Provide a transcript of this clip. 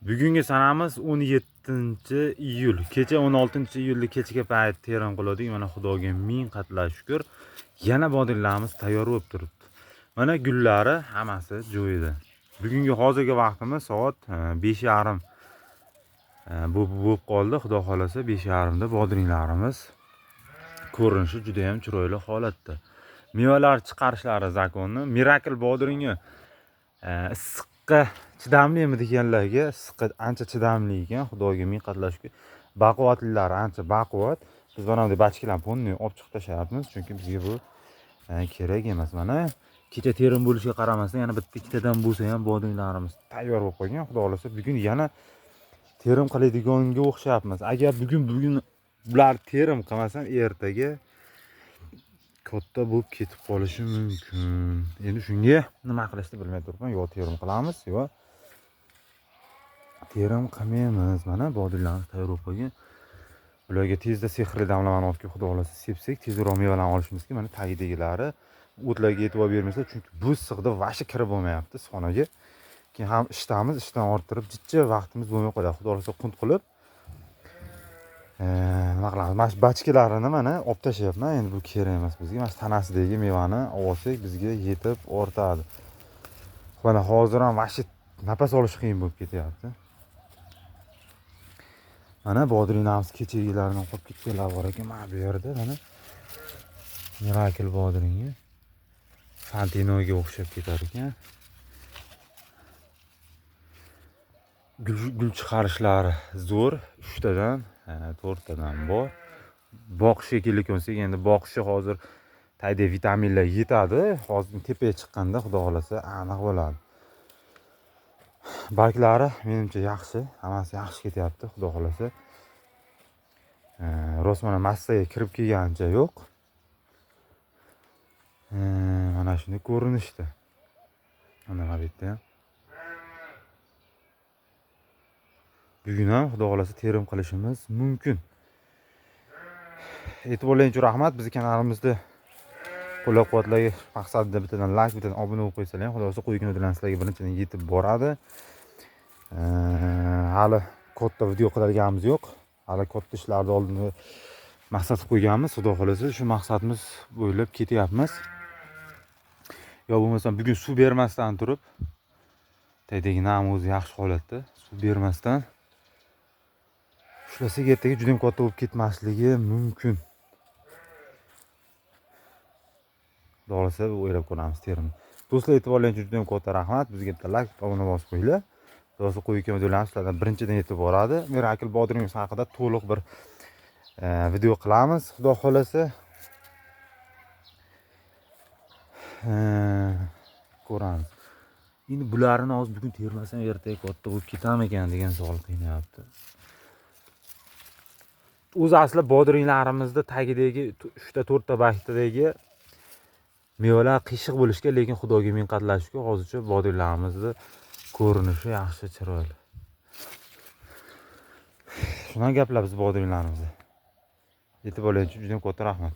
Bugungi sanamiz 17-iyul. Kecha 16-iyulda kechaga payt terim qildik. Mana Xudoga ming qatla shukr. Yana bodringlarimiz tayyor bo'lib turibdi. Mana gullari hammasi joyida. Bugungi hozirgi vaqtimiz soat 5:30 bo'lib qoldi. Xudo xolasa 5:30 da bodringlarimiz ko'rinishi juda ham chiroyli holatda. Mevalar chiqarishlari zakonni. Miracle bodringi issiqqa chidamlimi deganlarga issiqqa ancha chidamli ekan. Xudoga ming qatla shukr. Baquvvatlilari ancha baquvvat. Biz mana bunday bachkalarni ponni olib chiqib tashlayapmiz, chunki bizga bu kerak emas. Mana kecha terim bo'lishiga qaramasdan yana bitta ikkitadan bo'lsa ham bodringlarimiz tayyor bo'lib qolgan. Xudo xolasa bugun yana terim qiladiganiga o'xshayapmiz. Agar bugun bular terim qilmasam, ertaga katta bo'lib ketib qolishi mumkin. Endi shunga nima qilishni bilmay turibman. Yo terim qilamiz, yo terim qilmaymiz. Mana bodringlarimiz tayyor bo'lib qolgan. Bularga tezda sehrli damlamani olib kelib, Xudo xolasa sepsak, tezroq mevalarni olishimizga mana tagidagilari o'tlarga e'tibor bermaslar, chunki bu issiqda vashi kirib bo'lmayapti xonaga. Keyin ham ishdan orttirib, jichcha vaqtimiz bo'lmay qoladi. Xudo xolasa qunt qilib nima qilamiz? Mana bachkalarini mana olib tashlayapman. Endi bu kerak emas bizga. Mana tanasidagi mevani olsak bizga yetib ortadi. Mana hozir ham vashi nafas olish qiyin bo'lib ketyapti. Mana bodringlarimiz kechagilardan qolib ketganlar bor ekan. Mana bu yerda mana Miracle bodringi Santinoga o'xshab ketar ekan. Gul chiqarishlari zo'r. 3 tadan 4 tadan bor. Boqish kerak bo'lsa, endi boqishi hozir tayda vitaminlar yetadi. Hozir tepaga chiqqanda Xudo xolasa aniq bo'ladi. Barglari menimcha yaxshi, hammasi yaxshi ketyapti. Xudo xolasa rosmana massaga kirib kelgancha yo'q. Mana shunday ko'rinishda. Mana bu yerda ham bugun ham Xudo xolasa terim qilishimiz mumkin. E'tiborlaringiz uchun rahmat. Bizni kanalimizda qo'llab-quvvatlash maqsadida bittadan like, bittadan obuna bo'lib qo'ysalar ham Xudo xolasa qo'ygan videolarimiz sizlarga birinchidan yetib boradi. Hali katta video qiladiganimiz yo'q. Hali katta ishlarni oldinga maqsad qo'yganmiz. Xudo xolasa shu maqsadimiz bo'ylab ketyapmiz. Yo bo'lmasam bugun suv bermasdan turib, taydagi nam o'zi yaxshi holatda, suv bermasdan ushlasak ertaga juda ham katta bo'lib ketmasligi mumkin. Xudo xolasa o'ylab ko'ramiz terimni. Do'stlar, e'tiborlaringiz uchun juda ham katta rahmat. Bizga bitta like, obuna bosib qo'yinglar. Xudo xolasa qo'ygan videolarimiz sizlardan birinchidan yetib boradi. Miracle bodringiz haqida to'liq bir video qilamiz. Xudo xolasa ko'ramiz. Endi bularni hozir bugun termasam ertaga katta bo'lib ketarmikan degan savol qiynayapti. O'zi asli bodringlarimizda tagidagi 3 ta 4 ta baktadagi mevalar qiyshiq bo'lishgan, lekin Xudoga ming qatla shukr, hozircha bodringlarimizda ko'rinishi yaxshi, chiroyli. Shundan gaplar biz bodringlarimizda. E'tiborlaringiz uchun juda ham katta rahmat.